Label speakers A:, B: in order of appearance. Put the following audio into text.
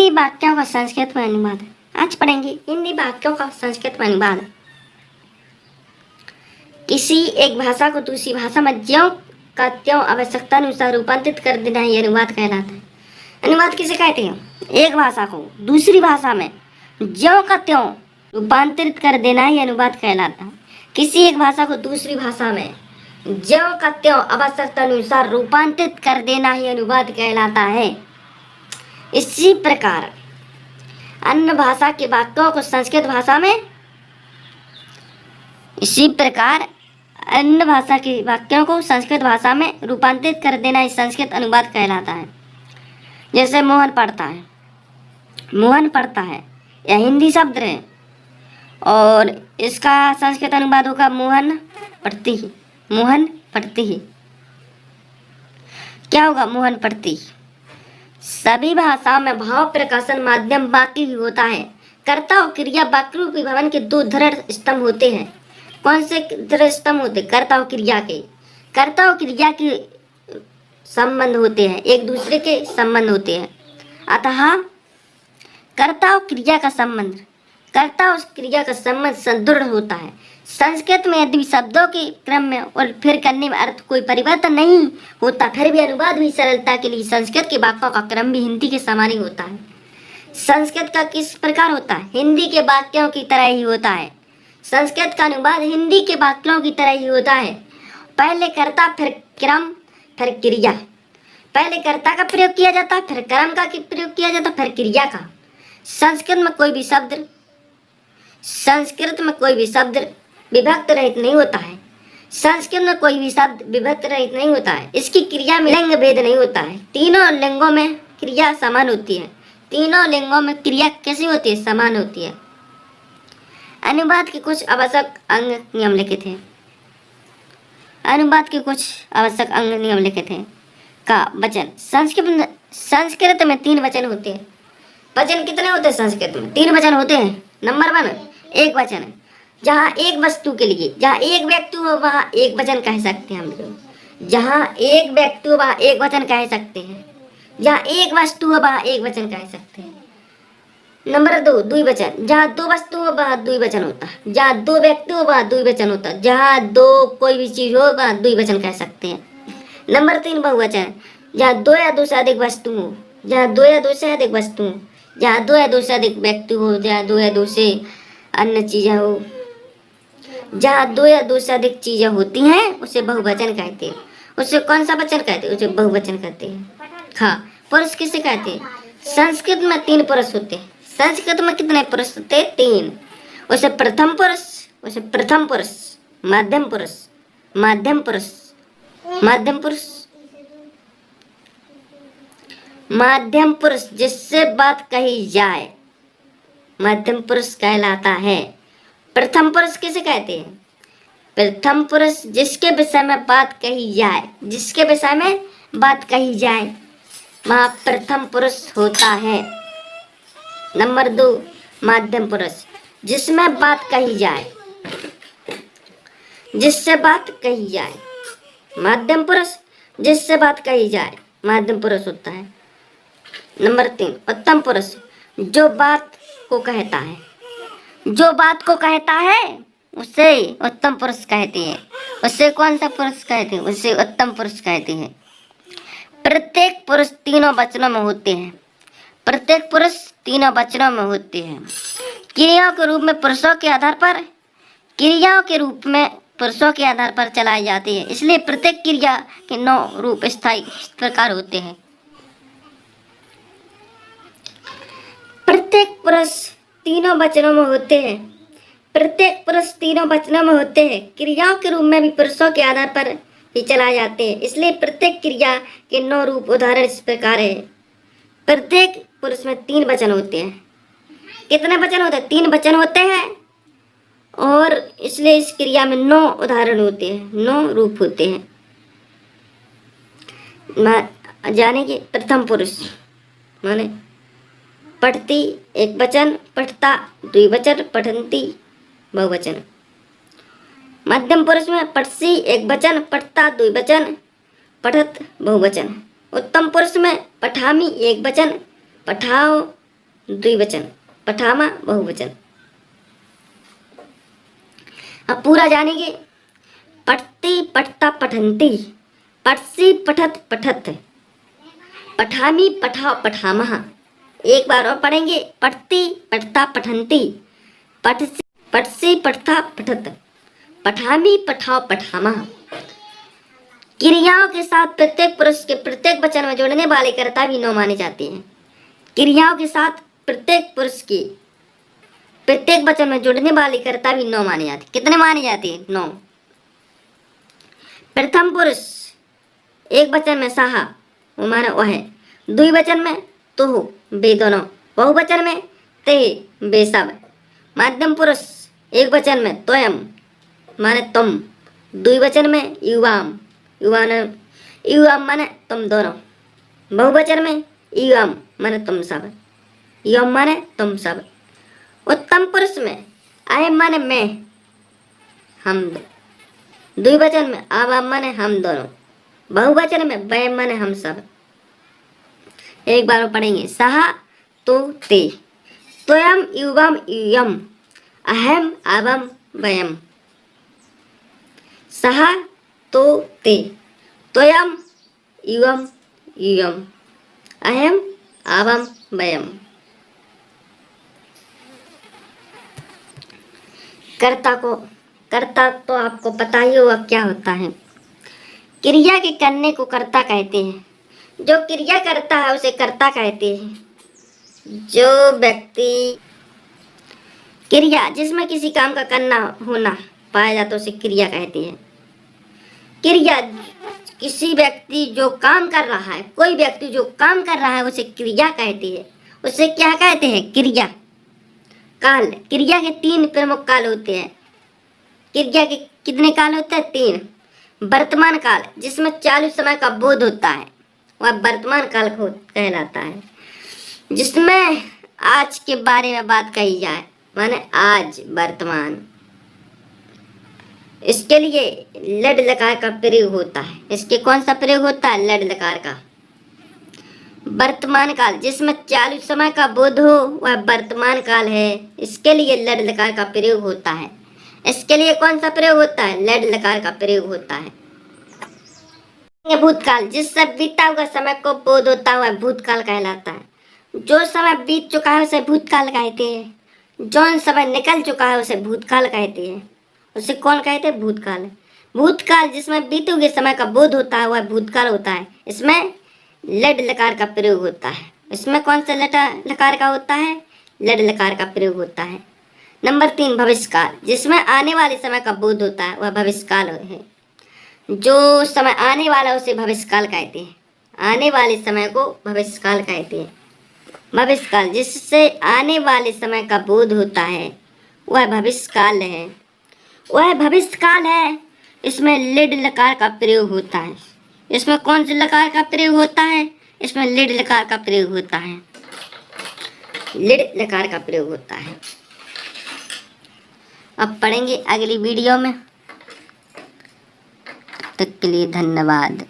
A: हिंदी वाक्यों का संस्कृत में अनुवाद। आज पढ़ेंगे हिंदी वाक्यों का संस्कृत में अनुवाद। किसी एक भाषा को दूसरी भाषा में ज्यों का त्यों आवश्यकता अनुसार रूपांतरित कर देना ही अनुवाद कहलाता है। अनुवाद किसे कहते हैं? एक भाषा को दूसरी भाषा में ज्यों का त्यों रूपांतरित कर देना ही अनुवाद कहलाता है। किसी एक भाषा को दूसरी भाषा में ज्यों का त्यों आवश्यकता अनुसार रूपांतरित कर देना ही अनुवाद कहलाता है। इसी प्रकार अन्य भाषा के वाक्यों को संस्कृत भाषा में संस्कृत भाषा में रूपांतरित कर देना ही संस्कृत अनुवाद कहलाता है। जैसे मोहन पढ़ता है यह हिंदी शब्द है और इसका संस्कृत अनुवाद होगा मोहन पढ़ती ही। क्या होगा? मोहन पढ़ती। सभी भाषाओं में भाव प्रकाशन माध्यम वाक्य ही होता है। कर्ता और क्रिया वाक्य रूपी भवन के दो दृढ़ स्तंभ होते हैं। कौन से दृढ़ स्तंभ होते हैं? कर्ता और क्रिया के संबंध होते हैं, एक दूसरे के संबंध होते हैं। अतः कर्ता और क्रिया का संबंध सुदृढ़ होता है। संस्कृत में यदि शब्दों के क्रम में और फिर करने में अर्थ कोई परिवर्तन नहीं होता, फिर भी अनुवाद भी सरलता के लिए संस्कृत के वाक्यों का क्रम भी हिंदी के समान ही होता है। संस्कृत का किस प्रकार होता है? हिंदी के वाक्यों की तरह ही होता है। संस्कृत का अनुवाद हिंदी के वाक्यों की तरह ही होता है। पहले कर्ता, फिर क्रम, फिर क्रिया। पहले कर्ता का प्रयोग किया जाता है, फिर क्रम का प्रयोग किया जाता है, फिर क्रिया का। संस्कृत में कोई भी शब्द विभक्त रहित नहीं होता है। इसकी क्रिया में लिंग भेद नहीं होता है। तीनों लिंगों में क्रिया समान होती है। तीनों लिंगों में क्रिया कैसी होती है? समान होती है। अनुवाद के कुछ आवश्यक अंग नियम लिखित हैं। का वचन। संस्कृत में 3 वचन होते हैं। वचन कितने होते हैं? संस्कृत में 3 वचन होते हैं। नंबर 1 एक वचन है। जहाँ एक वस्तु के लिए, जहाँ एक व्यक्ति हो वहाँ एक वचन कह सकते हैं हम लोग। जहाँ एक व्यक्ति हो वहाँ एक वचन कह सकते हैं। जहाँ एक वस्तु हो वहाँ एक वचन कह सकते हैं। नंबर 2 द्विवचन। जहाँ 2 वस्तु हो वहाँ द्विवचन होता है। जहाँ 2 व्यक्ति हो वहाँ द्विवचन होता है। जहाँ 2 कोई भी चीज हो वहाँ द्विवचन कह सकते हैं। नंबर 3 बहुवचन। जहाँ 2 या 2 से अधिक वस्तु हो, जहाँ 2 या 2 से अधिक वस्तु हो, जहाँ 2 या 2 से अधिक व्यक्ति हो, जहाँ 2 या 2 से अन्य चीजें हो, जहाँ 2 या 2 से अधिक चीजें होती हैं उसे बहुवचन कहते हैं। उसे कौन सा वचन कहते हैं? उसे बहुवचन कहते हैं। हाँ, पुरुष किसे कहते हैं? संस्कृत में 3 पुरुष होते हैं। संस्कृत में कितने पुरुष होते हैं? 3। उसे प्रथम पुरुष, मध्यम पुरुष जिससे बात कही जाए मध्यम पुरुष कहलाता है। प्रथम पुरुष किसे कहते हैं? प्रथम पुरुष जिसके विषय में बात कही जाए वहाँ प्रथम पुरुष होता है। नंबर 2 मध्यम पुरुष जिसमें बात कही जाए, मध्यम पुरुष जिससे बात कही जाए मध्यम पुरुष होता है। नंबर 3 उत्तम पुरुष जो बात को कहता है उसे उत्तम पुरुष कहते हैं। उसे कौन सा पुरुष कहते हैं? उसे उत्तम पुरुष कहते हैं। प्रत्येक पुरुष तीनों वचनों में होते हैं। क्रियाओं के रूप में पुरुषों के आधार पर चलाई जाती है। इसलिए प्रत्येक क्रिया के 9 रूप स्थायी इस प्रकार होते हैं। प्रत्येक पुरुष तीनों वचनों में होते हैं। क्रियाओं के रूप में भी पुरुषों के आधार पर ही चलाए जाते हैं। इसलिए प्रत्येक क्रिया के 9 रूप उदाहरण इस प्रकार है। प्रत्येक पुरुष में 3 वचन होते हैं। कितने वचन होते हैं? 3 वचन होते हैं और इसलिए इस क्रिया में 9 उदाहरण होते हैं, 9 रूप होते हैं। जाने कि प्रथम पुरुष माने पढ़ती एक वचन, पढ़ता द्विवचन, पठंती बहुवचन। मध्यम पुरुष में पठसी एक वचन, पढ़ता द्विवचन, पठत बहुवचन। उत्तम पुरुष में पठामी एक वचन, पठाओ द्विवचन, पठामा बहुवचन। अब पूरा जानेंगे। पठती पठता पठन्ति, पठसी पठत पठत, पठामी पठाओ पठामः। एक बार और पढ़ेंगे। पठती पठता पठन्ति, पठसी पठता पठत, पठामी पठाओ पठामः। क्रियाओं के साथ प्रत्येक पुरुष के प्रत्येक वचन में जोड़ने वाले कर्ता भी नौ माने जाते हैं। क्रियाओं के साथ प्रत्येक पुरुष की प्रत्येक वचन में जुड़ने वाले कर्ता भी नौ माने जाते हैं। कितने माने जाते हैं? नौ। प्रथम पुरुष एक वचन में साहा, वो माने वह है। द्विवचन में तुह, वे दोनों। बहुवचन में ते, वे सब। मध्यम पुरुष एक वचन में त्वयम, माने तुम। द्विवचन में युवाम, युवाम माने तुम दोनों। बहुवचन में युवाम माने तुम सब, युवाम माने तुम सब। उत्तम पुरुष में अयम माने मैं, हम। द्विवचन में आवाम माने हम दोनों। बहुवचन में वयम माने हम सब। एक बार पढ़ेंगे। सहा तो ते, त्वयम युवाम युयम, अहम आवाम वयम। सहा तो ते, त्वयम युवम युयम, अहम आवाम वयम। कर्ता तो आपको पता ही होगा क्या होता है। क्रिया के करने को कर्ता कहते हैं। जो क्रिया करता है उसे कर्ता कहते हैं। जो व्यक्ति क्रिया जिसमें किसी काम का करना होना पाया जाता है उसे क्रिया कहते हैं। क्रिया किसी व्यक्ति जो काम कर रहा है, कोई व्यक्ति जो काम कर रहा है उसे क्रिया कहते हैं। उसे क्या कहते हैं? क्रिया। काल, क्रिया के तीन प्रमुख काल होते हैं। क्रिया के कितने काल होते हैं? तीन। वर्तमान काल जिसमें चालू समय का बोध होता है वह वर्तमान काल को कहलाता है। जिसमें आज के बारे में बात कही जाए माने आज, वर्तमान। इसके लिए लड लकार का प्रयोग होता है। इसके कौन सा प्रयोग होता है? लड लकार का। वर्तमान काल जिसमें चालू समय का बोध हो वह वर्तमान काल है। इसके लिए लड लकार का प्रयोग होता है। इसके लिए कौन सा प्रयोग होता है? लड लकार का प्रयोग होता है। भूतकाल जिससे बीता हुआ समय को बोध होता है वह भूतकाल कहलाता है। जो समय बीत चुका है उसे भूतकाल कहते हैं। जो समय निकल चुका है उसे भूतकाल कहते हैं। उसे कौन कहते हैं? भूतकाल। भूतकाल जिसमें बीते हुए समय का बोध होता है वह भूतकाल होता है। इसमें लड लकार का प्रयोग होता है। इसमें कौन सा लकार का होता है? लड लकार का प्रयोग होता है। नंबर 3 भविष्यकाल जिसमें आने वाले समय का बोध होता है वह भविष्यकाल है। जो समय आने वाला उसे भविष्यकाल कहते हैं। आने वाले समय को भविष्यकाल कहते हैं। भविष्यकाल जिससे आने वाले समय का बोध होता है वह भविष्यकाल है। वह भविष्यकाल है। इसमें लिड लकार का प्रयोग होता है। इसमें कौन से लकार का प्रयोग होता है? इसमें लिड लकार का प्रयोग होता है। लिड लकार का प्रयोग होता है। अब पढ़ेंगे अगली वीडियो में। तब तक के लिए धन्यवाद।